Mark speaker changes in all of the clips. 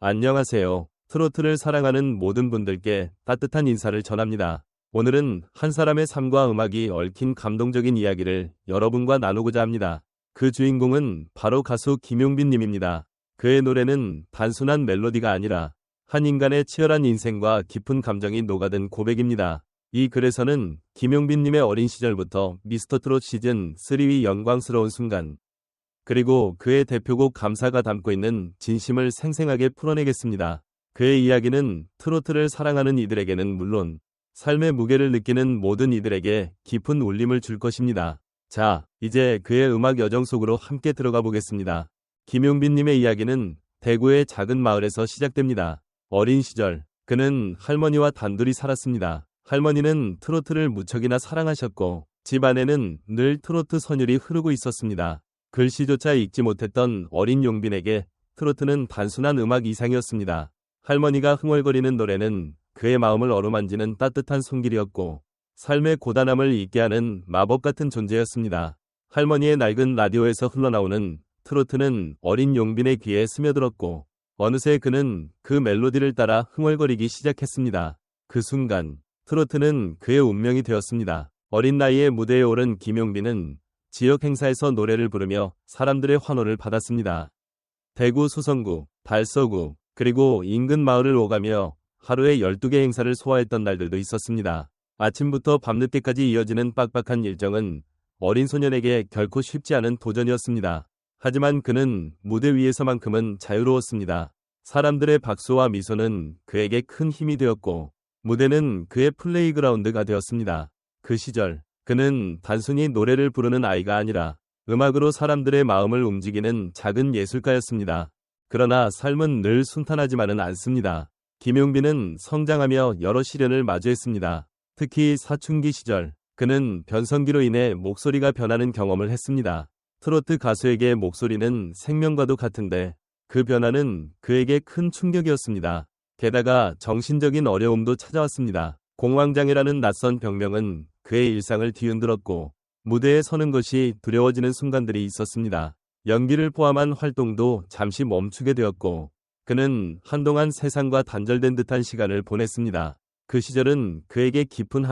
Speaker 1: 안녕하세요. 트로트를 사랑하는 모든 분들께 따뜻한 인사를 전합니다. 오늘은 한 사람의 삶과 음악이 얽힌 감동적인 이야기를 여러분과 나누고자 합니다. 그 주인공은 바로 가수 김용빈 님입니다. 그의 노래는 단순한 멜로디가 아니라 한 인간의 치열한 인생과 깊은 감정이 녹아든 고백입니다. 이 글에서는 김용빈 님의 어린 시절부터 미스터트롯 시즌 3위 영광스러운 순간, 그리고 그의 대표곡 감사가 담고 있는 진심을 생생하게 풀어내겠습니다. 그의 이야기는 트로트를 사랑하는 이들에게는 물론 삶의 무게를 느끼는 모든 이들에게 깊은 울림을 줄 것입니다. 자, 이제 그의 음악 여정 속으로 함께 들어가 보겠습니다. 김용빈님의 이야기는 대구의 작은 마을에서 시작됩니다. 어린 시절, 그는 할머니와 단둘이 살았습니다. 할머니는 트로트를 무척이나 사랑하셨고 집안에는 늘 트로트 선율이 흐르고 있었습니다. 글씨조차 읽지 못했던 어린 용빈에게 트로트는 단순한 음악 이상이었습니다. 할머니가 흥얼거리는 노래는 그의 마음을 어루만지는 따뜻한 손길이었고 삶의 고단함을 잊게 하는 마법 같은 존재였습니다. 할머니의 낡은 라디오에서 흘러나오는 트로트는 어린 용빈의 귀에 스며들었고 어느새 그는 그 멜로디를 따라 흥얼거리기 시작했습니다. 그 순간 트로트는 그의 운명이 되었습니다. 어린 나이에 무대에 오른 김용빈은 지역 행사에서 노래를 부르며 사람들의 환호를 받았습니다. 대구 수성구, 달서구, 그리고 인근 마을을 오가며 하루에 12개 행사를 소화했던 날들도 있었습니다. 아침부터 밤늦게까지 이어지는 빡빡한 일정은 어린 소년에게 결코 쉽지 않은 도전이었습니다. 하지만 그는 무대 위에서만큼은 자유로웠습니다. 사람들의 박수와 미소는 그에게 큰 힘이 되었고 무대는 그의 플레이그라운드가 되었습니다. 그 시절 그는 단순히 노래를 부르는 아이가 아니라 음악으로 사람들의 마음을 움직이는 작은 예술가였습니다. 그러나 삶은 늘 순탄하지만은 않습니다. 김용빈은 성장하며 여러 시련을 마주했습니다. 특히 사춘기 시절, 그는 변성기로 인해 목소리가 변하는 경험을 했습니다. 트로트 가수에게 목소리는 생명과도 같은데 그 변화는 그에게 큰 충격이었습니다. 게다가 정신적인 어려움도 찾아왔습니다. 공황장애라는 낯선 병명은 그의 일상을 뒤흔들었고 무대에 서는 것이 두려워지는 순간들이 있었습니다. 연기를 포함한 활동도 잠시 멈추게 되었고 그는 한동안 세상과 단절된 듯한 시간을 보냈습니다. 그 시절은 그에게 깊은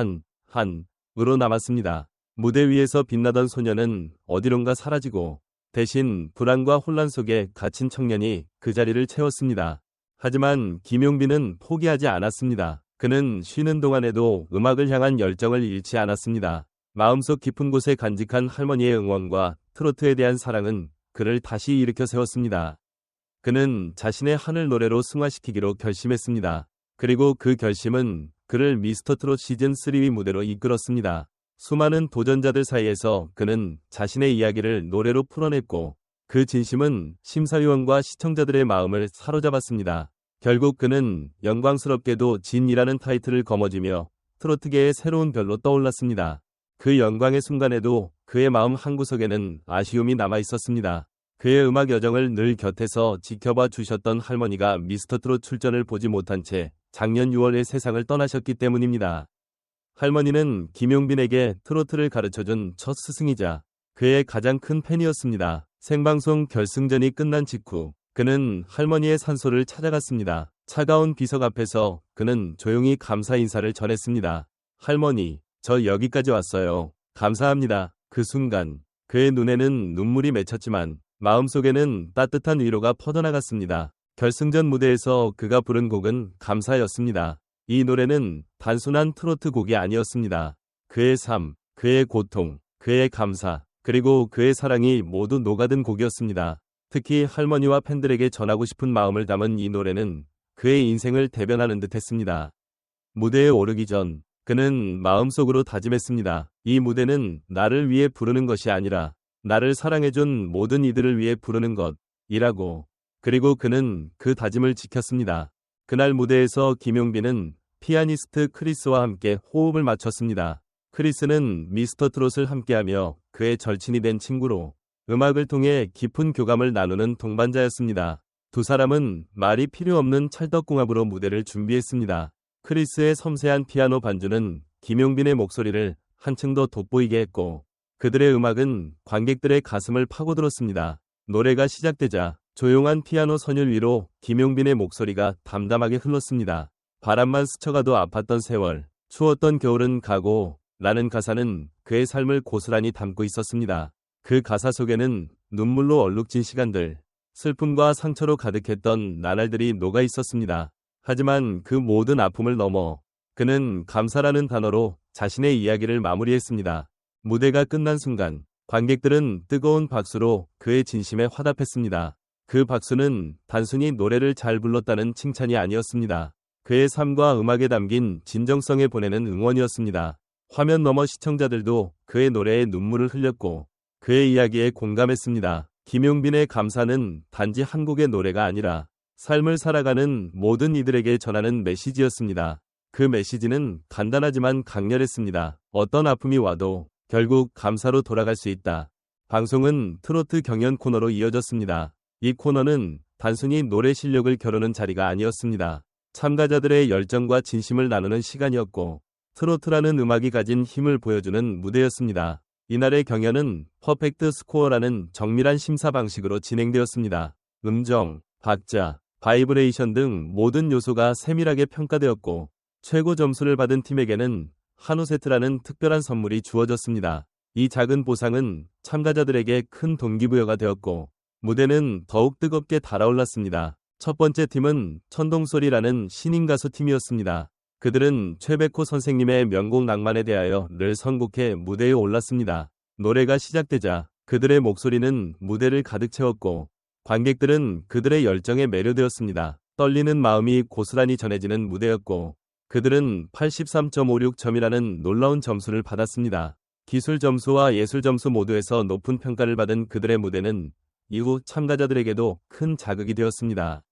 Speaker 1: 한으로 남았습니다. 무대 위에서 빛나던 소녀는 어디론가 사라지고 대신 불안과 혼란 속에 갇힌 청년이 그 자리를 채웠습니다. 하지만 김용빈은 포기하지 않았습니다. 그는 쉬는 동안에도 음악을 향한 열정을 잃지 않았습니다. 마음속 깊은 곳에 간직한 할머니의 응원과 트로트에 대한 사랑은 그를 다시 일으켜 세웠습니다. 그는 자신의 하늘 노래로 승화시키기로 결심했습니다. 그리고 그 결심은 그를 미스터트롯 시즌 3위 무대로 이끌었습니다. 수많은 도전자들 사이에서 그는 자신의 이야기를 노래로 풀어냈고 그 진심은 심사위원과 시청자들의 마음을 사로잡았습니다. 결국 그는 영광스럽게도 진이라는 타이틀을 거머쥐며 트로트계의 새로운 별로 떠올랐습니다. 그 영광의 순간에도 그의 마음 한구석에는 아쉬움이 남아 있었습니다. 그의 음악 여정을 늘 곁에서 지켜봐 주셨던 할머니가 미스터트롯 출전을 보지 못한 채 작년 6월에 세상을 떠나셨기 때문입니다. 할머니는 김용빈에게 트로트를 가르쳐준 첫 스승이자 그의 가장 큰 팬이었습니다. 생방송 결승전이 끝난 직후 그는 할머니의 산소를 찾아갔습니다. 차가운 비석 앞에서 그는 조용히 감사 인사를 전했습니다. 할머니, 저 여기까지 왔어요. 감사합니다. 그 순간 그의 눈에는 눈물이 맺혔지만 마음속에는 따뜻한 위로가 퍼져나갔습니다. 결승전 무대에서 그가 부른 곡은 감사였습니다. 이 노래는 단순한 트로트 곡이 아니었습니다. 그의 삶, 그의 고통, 그의 감사, 그리고 그의 사랑이 모두 녹아든 곡이었습니다. 특히 할머니와 팬들에게 전하고 싶은 마음을 담은 이 노래는 그의 인생을 대변하는 듯 했습니다. 무대에 오르기 전 그는 마음속으로 다짐했습니다. 이 무대는 나를 위해 부르는 것이 아니라 나를 사랑해준 모든 이들을 위해 부르는 것이라고. 그리고 그는 그 다짐을 지켰습니다. 그날 무대에서 김용빈은 피아니스트 크리스와 함께 호흡을 맞췄습니다. 크리스는 미스터트롯을 함께하며 그의 절친이 된 친구로 음악을 통해 깊은 교감을 나누는 동반자였습니다. 두 사람은 말이 필요 없는 찰떡궁합으로 무대를 준비했습니다. 크리스의 섬세한 피아노 반주는 김용빈의 목소리를 한층 더 돋보이게 했고 그들의 음악은 관객들의 가슴을 파고들었습니다. 노래가 시작되자 조용한 피아노 선율 위로 김용빈의 목소리가 담담하게 흘렀습니다. 바람만 스쳐가도 아팠던 세월, 추웠던 겨울은 가고 라는 가사는 그의 삶을 고스란히 담고 있었습니다. 그 가사 속에는 눈물로 얼룩진 시간들, 슬픔과 상처로 가득했던 나날들이 녹아 있었습니다. 하지만 그 모든 아픔을 넘어 그는 감사라는 단어로 자신의 이야기를 마무리했습니다. 무대가 끝난 순간 관객들은 뜨거운 박수로 그의 진심에 화답했습니다. 그 박수는 단순히 노래를 잘 불렀다는 칭찬이 아니었습니다. 그의 삶과 음악에 담긴 진정성에 보내는 응원이었습니다. 화면 너머 시청자들도 그의 노래에 눈물을 흘렸고 그의 이야기에 공감했습니다. 김용빈의 감사는 단지 한 곡의 노래가 아니라 삶을 살아가는 모든 이들에게 전하는 메시지였습니다. 그 메시지는 간단하지만 강렬했습니다. 어떤 아픔이 와도 결국 감사로 돌아갈 수 있다. 방송은 트로트 경연 코너로 이어졌습니다. 이 코너는 단순히 노래 실력을 겨루는 자리가 아니었습니다. 참가자들의 열정과 진심을 나누는 시간이었고 트로트라는 음악이 가진 힘을 보여주는 무대였습니다. 이날의 경연은 퍼펙트 스코어라는 정밀한 심사 방식으로 진행되었습니다. 음정, 박자, 바이브레이션 등 모든 요소가 세밀하게 평가되었고 최고 점수를 받은 팀에게는 한우 세트라는 특별한 선물이 주어졌습니다. 이 작은 보상은 참가자들에게 큰 동기부여가 되었고 무대는 더욱 뜨겁게 달아올랐습니다. 첫 번째 팀은 천동소리라는 신인 가수 팀이었습니다. 그들은 최백호 선생님의 명곡 낭만에 대하여를 선곡해 무대에 올랐습니다. 노래가 시작되자 그들의 목소리는 무대를 가득 채웠고 관객들은 그들의 열정에 매료되었습니다. 떨리는 마음이 고스란히 전해지는 무대였고 그들은 83.56점이라는 놀라운 점수를 받았습니다. 기술 점수와 예술 점수 모두에서 높은 평가를 받은 그들의 무대는 이후 참가자들에게도 큰 자극이 되었습니다.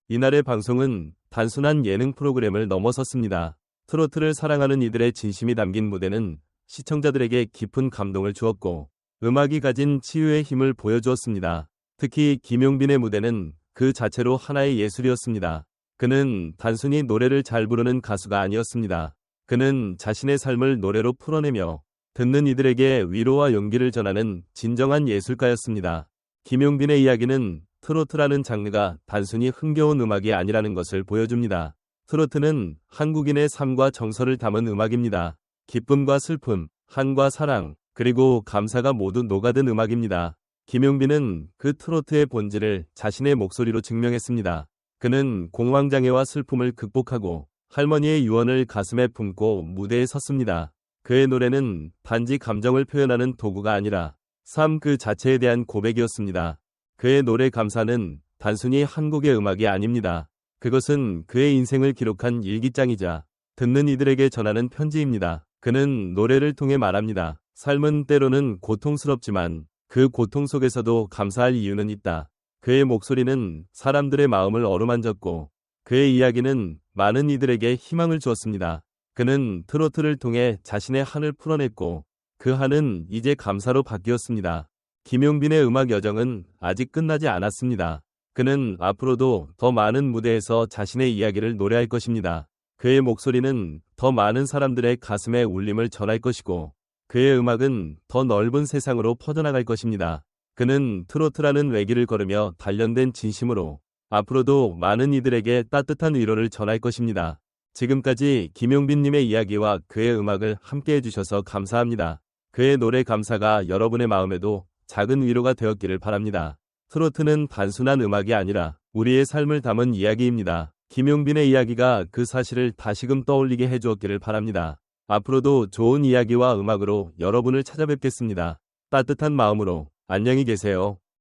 Speaker 1: 이날의 방송은 단순한 예능 프로그램을 넘어섰습니다. 트로트를 사랑하는 이들의 진심이 담긴 무대는 시청자들에게 깊은 감동을 주었고 음악이 가진 치유의 힘을 보여주었습니다. 특히 김용빈의 무대는 그 자체로 하나의 예술이었습니다. 그는 단순히 노래를 잘 부르는 가수가 아니었습니다. 그는 자신의 삶을 노래로 풀어내며 듣는 이들에게 위로와 용기를 전하는 진정한 예술가였습니다. 김용빈의 이야기는 트로트라는 장르가 단순히 흥겨운 음악이 아니라는 것을 보여줍니다. 트로트는 한국인의 삶과 정서를 담은 음악입니다. 기쁨과 슬픔, 한과 사랑, 그리고 감사가 모두 녹아든 음악입니다. 김용빈은 그 트로트의 본질을 자신의 목소리로 증명했습니다. 그는 공황장애와 슬픔을 극복하고 할머니의 유언을 가슴에 품고 무대에 섰습니다. 그의 노래는 단지 감정을 표현하는 도구가 아니라 삶 그 자체에 대한 고백이었습니다. 그의 노래 감사는 단순히 한 곡의 음악이 아닙니다. 그것은 그의 인생을 기록한 일기장이자 듣는 이들에게 전하는 편지입니다. 그는 노래를 통해 말합니다. 삶은 때로는 고통스럽지만 그 고통 속에서도 감사할 이유는 있다. 그의 목소리는 사람들의 마음을 어루만졌고 그의 이야기는 많은 이들에게 희망을 주었습니다. 그는 트로트를 통해 자신의 한을 풀어냈고 그 한은 이제 감사로 바뀌었습니다. 김용빈의 음악 여정은 아직 끝나지 않았습니다. 그는 앞으로도 더 많은 무대에서 자신의 이야기를 노래할 것입니다. 그의 목소리는 더 많은 사람들의 가슴에 울림을 전할 것이고 그의 음악은 더 넓은 세상으로 퍼져나갈 것입니다. 그는 트로트라는 외길을 걸으며 단련된 진심으로 앞으로도 많은 이들에게 따뜻한 위로를 전할 것입니다. 지금까지 김용빈님의 이야기와 그의 음악을 함께 해주셔서 감사합니다. 그의 노래 감사가 여러분의 마음에도 작은 위로가 되었기를 바랍니다. 트로트는 단순한 음악이 아니라 우리의 삶을 담은 이야기입니다. 김용빈의 이야기가 그 사실을 다시금 떠올리게 해주었기를 바랍니다. 앞으로도 좋은 이야기와 음악으로 여러분을 찾아뵙겠습니다. 따뜻한 마음으로 안녕히 계세요.